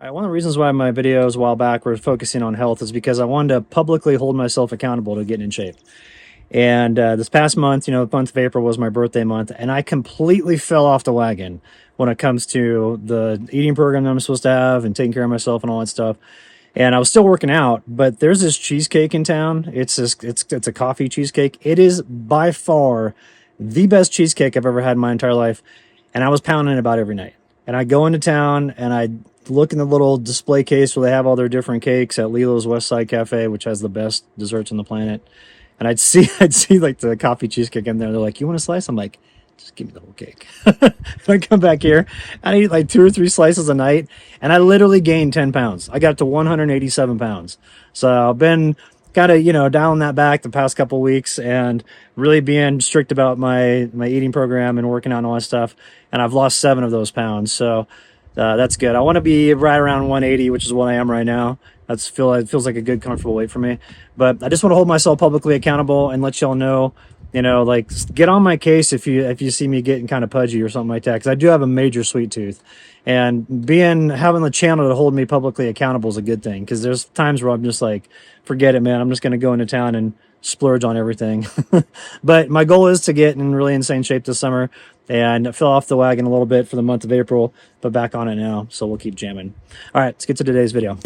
One of the reasons why my videos a while back were focusing on health is because I wanted to publicly hold myself accountable to getting in shape. And this past month, the month of April was my birthday month, and I completely fell off the wagon when it comes to the eating program that I'm supposed to have and taking care of myself and all that stuff. And I was still working out, but there's this cheesecake in town. It's a coffee cheesecake. It is by far the best cheesecake I've ever had in my entire life, and I was pounding it about every night. And I go into town and I look in the little display case where they have all their different cakes at Lilo's West Side Cafe, which has the best desserts on the planet. And I'd see like the coffee cheesecake in there. They're like, "You want a slice?" I'm like, "Just give me the whole cake." I come back here and I eat like 2 or 3 slices a night, and I literally gained 10 pounds. I got to 187 pounds. So I've been kind of dialing that back the past couple weeks and really being strict about my eating program and working out and all that stuff. And I've lost 7 of those pounds. So that's good. I want to be right around 180, which is what I am right now. It feels like a good, comfortable weight for me. But I just want to hold myself publicly accountable and let y'all know, like, get on my case if you see me getting kind of pudgy or something like that, because I do have a major sweet tooth, and having the channel to hold me publicly accountable is a good thing, because there's times where I'm just like, forget it, man. I'm just going to go into town and splurge on everything. But my goal is to get in really insane shape this summer, and I fell off the wagon a little bit for the month of April, but back on it now, so we'll keep jamming. All right, let's get to today's video.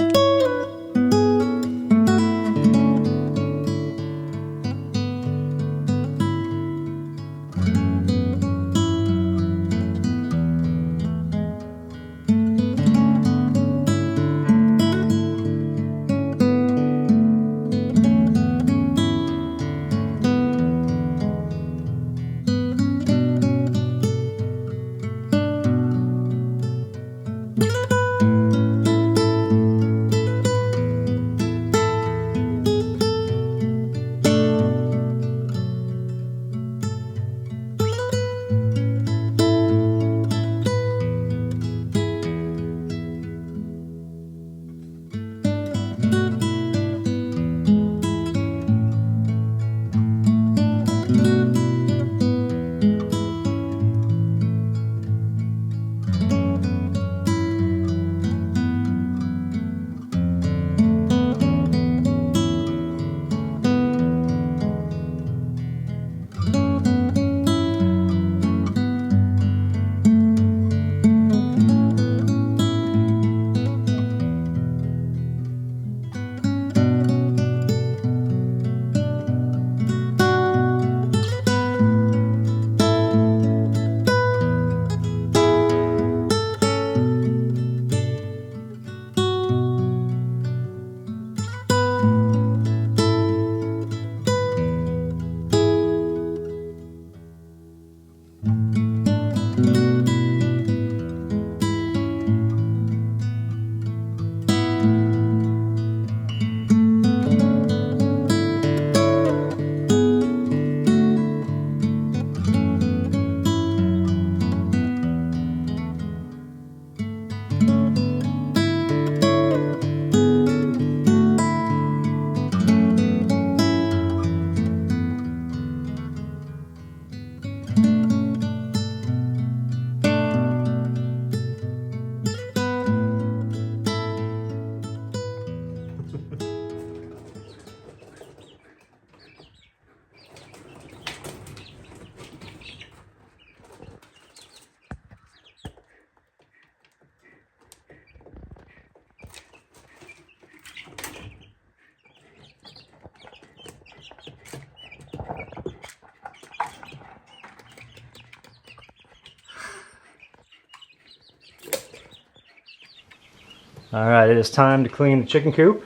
All right, it is time to clean the chicken coop.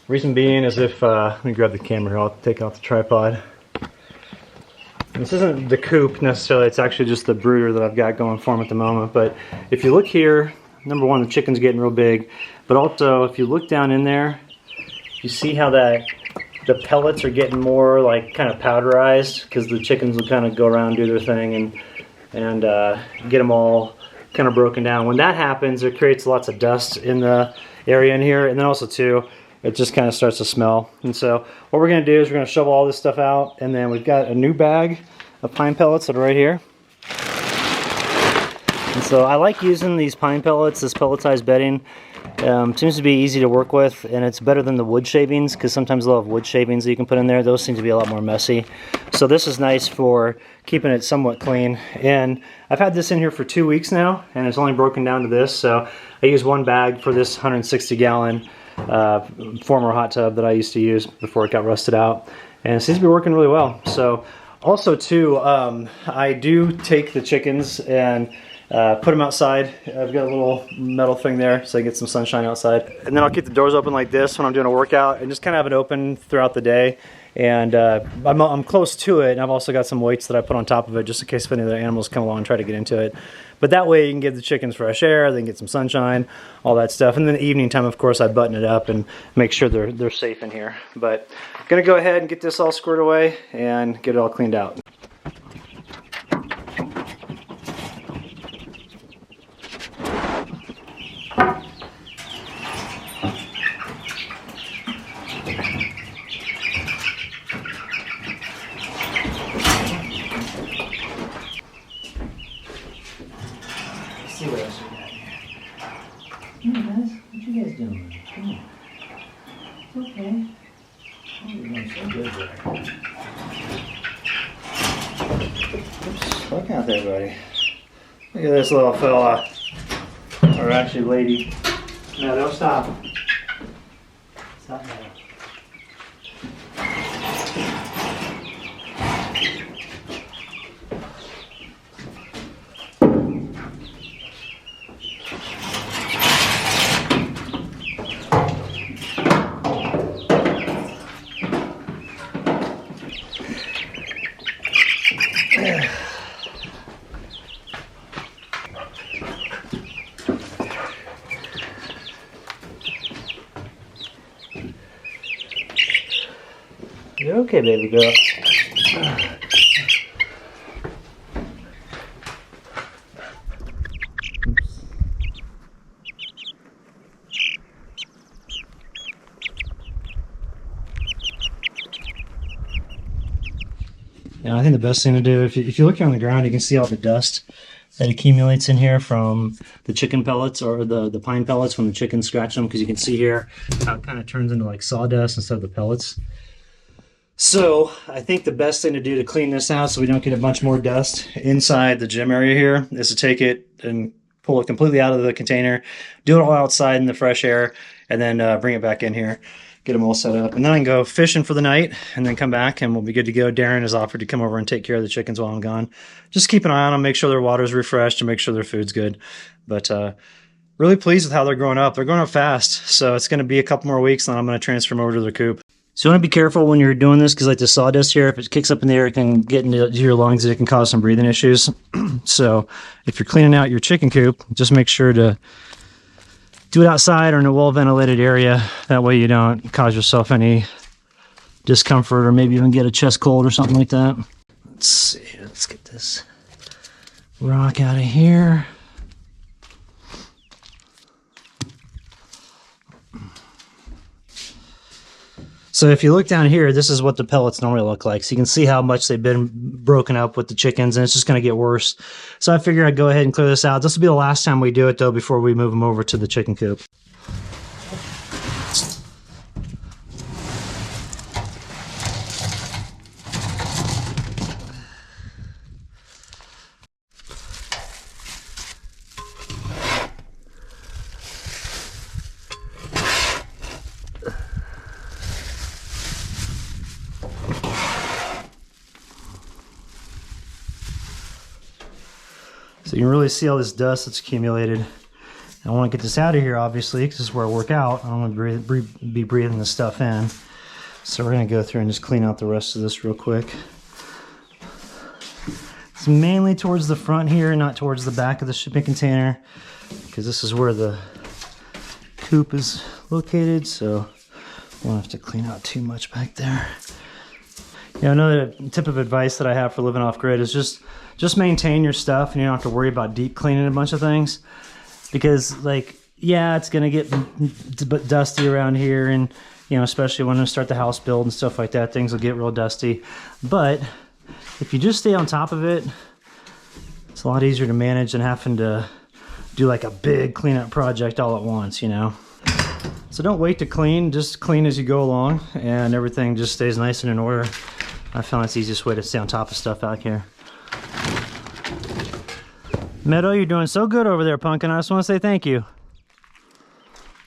Reason being is let me grab the camera here, I'll take off the tripod. And this isn't the coop necessarily, it's actually just the brooder that I've got going for them at the moment. But if you look here, number one, the chicken's getting real big. But also, if you look down in there, you see how the pellets are getting more like kind of powderized, because the chickens will kind of go around, do their thing, and get them all kind of broken down. When that happens, it creates lots of dust in the area in here, and then also too, it just kind of starts to smell. And so what we're going to do is we're going to shovel all this stuff out, and then we've got a new bag of pine pellets that are right here. And so I like using these pine pellets, this pelletized bedding. Seems to be easy to work with, and it's better than the wood shavings, because sometimes they'll have wood shavings that you can put in there. Those seem to be a lot more messy. So this is nice for keeping it somewhat clean. And I've had this in here for 2 weeks now, and it's only broken down to this. So I use one bag for this 160-gallon former hot tub that I used to use before it got rusted out. And it seems to be working really well. So also too, I do take the chickens and put them outside. I've got a little metal thing there so I get some sunshine outside. And then I'll keep the doors open like this when I'm doing a workout and just kind of have it open throughout the day. And I'm close to it, and I've also got some weights that I put on top of it just in case if any other animals come along and try to get into it. But that way you can give the chickens fresh air, they can get some sunshine, all that stuff. And then evening time, of course, I button it up and make sure they're safe in here. But I'm gonna go ahead and get this all squared away and get it all cleaned out. See what else we got here. Hey guys, what you guys doing? Come on. It's okay. Oh, you're doing so good there. Oops, look out there, buddy. Look at this little fella. Or actually lady. No, don't stop. Stop now. You're okay, baby girl. Yeah, I think the best thing to do, if you look here on the ground, you can see all the dust that accumulates in here from the chicken pellets or the pine pellets when the chickens scratch them, because you can see here how it kind of turns into like sawdust instead of the pellets. So I think the best thing to do to clean this out so we don't get a bunch more dust inside the gym area here is to take it and pull it completely out of the container, do it all outside in the fresh air, and then bring it back in here, get them all set up. And then I can go fishing for the night and then come back and we'll be good to go. Darren has offered to come over and take care of the chickens while I'm gone. Just keep an eye on them, make sure their water's refreshed and make sure their food's good. But really pleased with how they're growing up. They're growing up fast. So it's going to be a couple more weeks and then I'm going to transfer them over to the coop. So you want to be careful when you're doing this because like the sawdust here, if it kicks up in the air, it can get into your lungs and it can cause some breathing issues. So if you're cleaning out your chicken coop, just make sure to do it outside or in a well-ventilated area. That way you don't cause yourself any discomfort or maybe even get a chest cold or something like that. Let's see, let's get this rock out of here. So if you look down here, this is what the pellets normally look like. So you can see how much they've been broken up with the chickens, and it's just going to get worse. So I figured I'd go ahead and clear this out. This will be the last time we do it, though, before we move them over to the chicken coop. So you can really see all this dust that's accumulated. I want to get this out of here, obviously, because this is where I work out. I don't want to be breathing this stuff in. So we're going to go through and just clean out the rest of this real quick. It's mainly towards the front here, not towards the back of the shipping container, because this is where the coop is located, so we won't have to clean out too much back there. Yeah, another tip of advice that I have for living off grid is just maintain your stuff and you don't have to worry about deep cleaning a bunch of things, because like, yeah, it's gonna get dusty around here, and you know, especially when we start the house build and stuff like that, things will get real dusty. But if you just stay on top of it, It's a lot easier to manage than having to do like a big cleanup project all at once, you know. So don't wait to clean, just clean as you go along and everything just stays nice and in order. I found that's the easiest way to stay on top of stuff out here. Meadow, you're doing so good over there, Pumpkin. I just want to say thank you.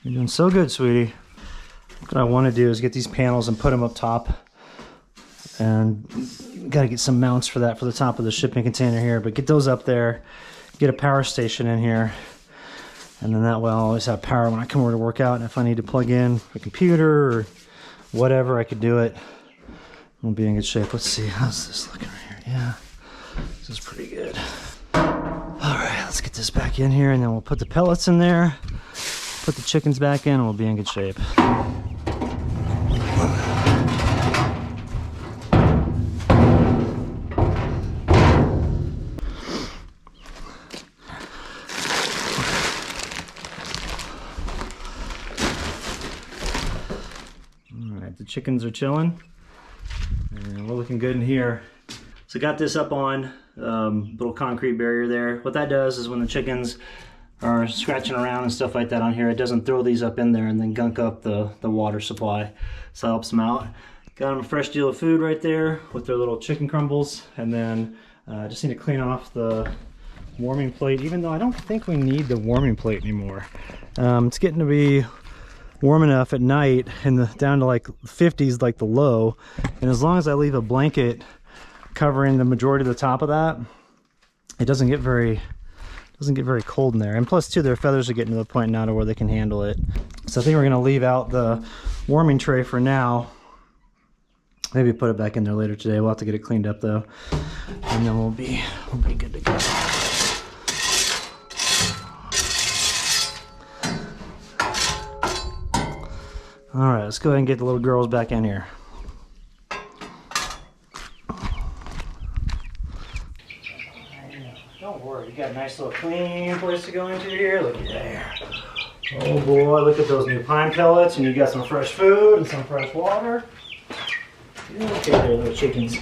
You're doing so good, sweetie. What I want to do is get these panels and put them up top. And got to get some mounts for that for the top of the shipping container here. But get those up there. Get a power station in here. And then that way I'll always have power when I come over to work out. And if I need to plug in a computer or whatever, I could do it. We'll be in good shape. Let's see. How's this looking right here? Yeah. This is pretty good. Alright, let's get this back in here and then we'll put the pellets in there, put the chickens back in, and we'll be in good shape. Alright, the chickens are chilling and we're looking good in here. So got this up on little concrete barrier there. What that does is when the chickens are scratching around and stuff like that on here, it doesn't throw these up in there and then gunk up the water supply. So that helps them out. Got them a fresh deal of food right there with their little chicken crumbles. And then just need to clean off the warming plate, even though I don't think we need the warming plate anymore. It's getting to be warm enough at night and down to like 50s, like the low. And as long as I leave a blanket covering the majority of the top of that, it doesn't get very cold in there. And plus too, their feathers are getting to the point now to where they can handle it. So I think we're going to leave out the warming tray for now. Maybe put it back in there later today. We'll have to get it cleaned up though, and then we'll be good to go. All right, let's go ahead and get the little girls back in here. Don't worry, you got a nice little clean place to go into here. Look at there. Oh boy, look at those new pine pellets, and you got some fresh food and some fresh water. Okay there, little chickens.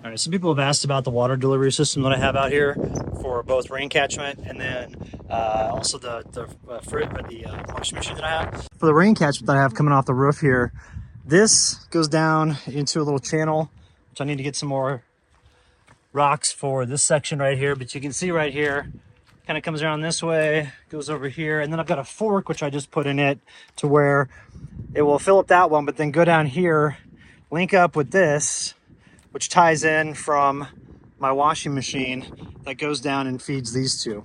All right, some people have asked about the water delivery system that I have out here for both rain catchment and then also the washing machine that I have. For the rain catchment that I have coming off the roof here, this goes down into a little channel, which I need to get some more rocks for this section right here. But you can see right here, kind of comes around this way, goes over here, and then I've got a fork which I just put in it to where it will fill up that one, but then go down here, link up with this, which ties in from my washing machine that goes down and feeds these two.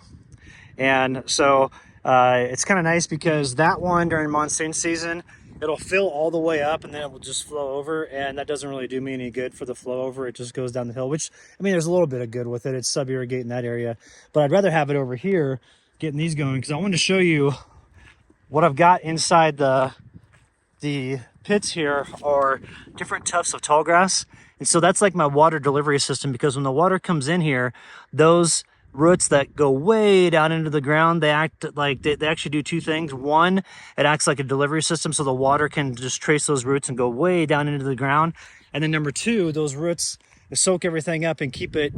And so it's kind of nice because that one during monsoon season, it'll fill all the way up and then it will just flow over, and that doesn't really do me any good for the flow over. It just goes down the hill, which, I mean, there's a little bit of good with it. It's sub-irrigating that area, but I'd rather have it over here getting these going because I wanted to show you what I've got inside the pits here are different tufts of tall grass. And so that's like my water delivery system, because when the water comes in here, those roots that go way down into the ground, they act like they actually do two things. One, it acts like a delivery system, so the water can just trace those roots and go way down into the ground. And then number two, those roots soak everything up and keep it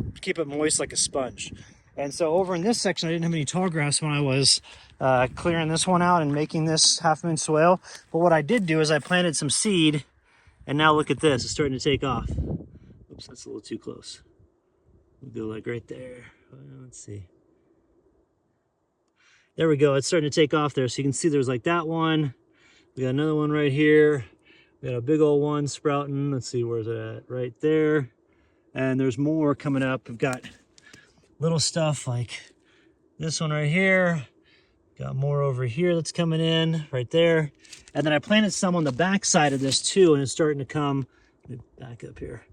moist like a sponge. And so over in this section, I didn't have any tall grass when I was clearing this one out and making this half moon swale. But what I did do is I planted some seed, and now look at this, it's starting to take off. Oops, that's a little too close. We'll go like right there. Let's see. There we go, it's starting to take off there. So you can see there's like that one, We got another one right here. We got a big old one sprouting. Let's see, where's it at? Right there. And there's more coming up. We've got little stuff like this one right here. Got more over here that's coming in right there. And then I planted some on the back side of this too, and it's starting to come, back up here,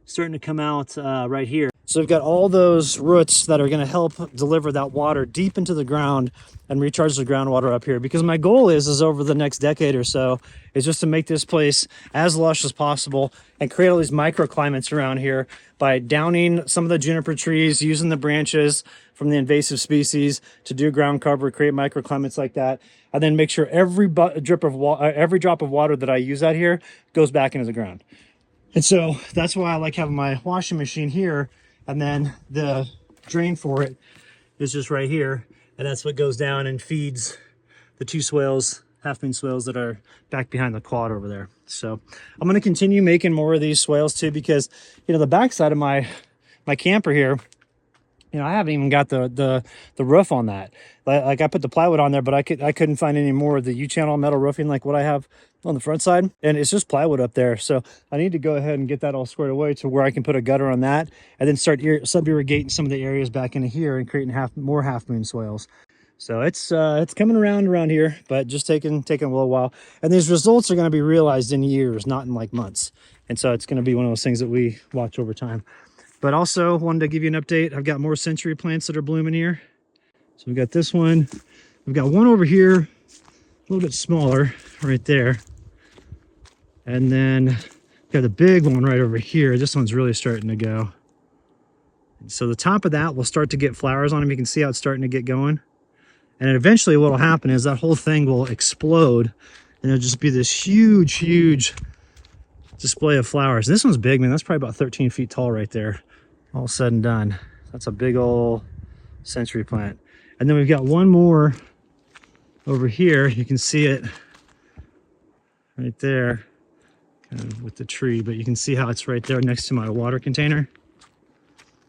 starting to come out right here. So we've got all those roots that are going to help deliver that water deep into the ground and recharge the groundwater up here. Because my goal is over the next decade or so, is just to make this place as lush as possible and create all these microclimates around here by downing some of the juniper trees, using the branches from the invasive species to do ground cover, create microclimates like that, and then make sure every drop of water that I use out here goes back into the ground. And so that's why I like having my washing machine here, and then the drain for it is just right here, and that's what goes down and feeds the two swales, half-moon swales that are back behind the quad over there. So I'm going to continue making more of these swales too, because you know the backside of my camper here, you know, I haven't even got the roof on that. Like I put the plywood on there, but I couldn't find any more of the U-channel metal roofing like what I have on the front side, and it's just plywood up there. So I need to go ahead and get that all squared away to where I can put a gutter on that, and then start sub-irrigating some of the areas back into here and creating more half-moon swales. So it's coming around here, but just taking a little while. And these results are going to be realized in years, not in like months. And so it's going to be one of those things that we watch over time. But also wanted to give you an update. I've got more century plants that are blooming here. So we've got this one. We've got one over here, a little bit smaller right there. And then we've got the big one right over here. This one's really starting to go. And so the top of that will start to get flowers on them. You can see how it's starting to get going. And then eventually what will happen is that whole thing will explode, and it'll just be this huge, huge display of flowers. And this one's big, man. That's probably about 13 feet tall right there. All said and done. That's a big old century plant. And then we've got one more over here. You can see it right there, kind of with the tree, but you can see how it's right there next to my water container.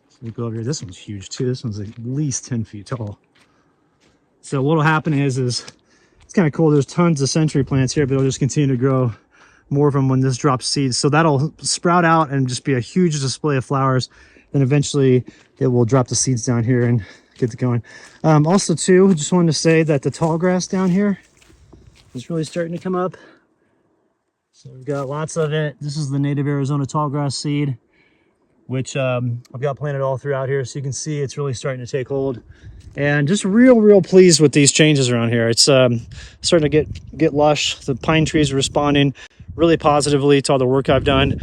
So we go over here. This one's huge too. This one's at least 10 feet tall. So what'll happen is it's kind of cool. There's tons of century plants here, but it'll just continue to grow more of them when this drops seeds. So that'll sprout out and just be a huge display of flowers. Then eventually it will drop the seeds down here and get it going. Also too, just wanted to say that the tall grass down here is really starting to come up. So we've got lots of it. This is the native Arizona tall grass seed, which I've got planted all throughout here. So you can see it's really starting to take hold. And just real pleased with these changes around here. It's starting to get lush. The pine trees are responding really positively to all the work I've done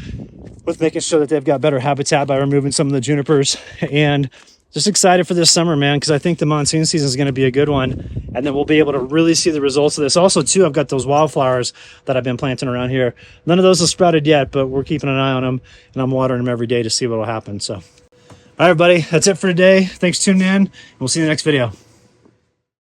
with making sure that they've got better habitat by removing some of the junipers. And just excited for this summer, man, because I think the monsoon season is going to be a good one. And then we'll be able to really see the results of this. Also, too, I've got those wildflowers that I've been planting around here. None of those have sprouted yet, but we're keeping an eye on them, and I'm watering them every day to see what will happen. So, all right, everybody, that's it for today. Thanks for tuning in. We'll see you in the next video.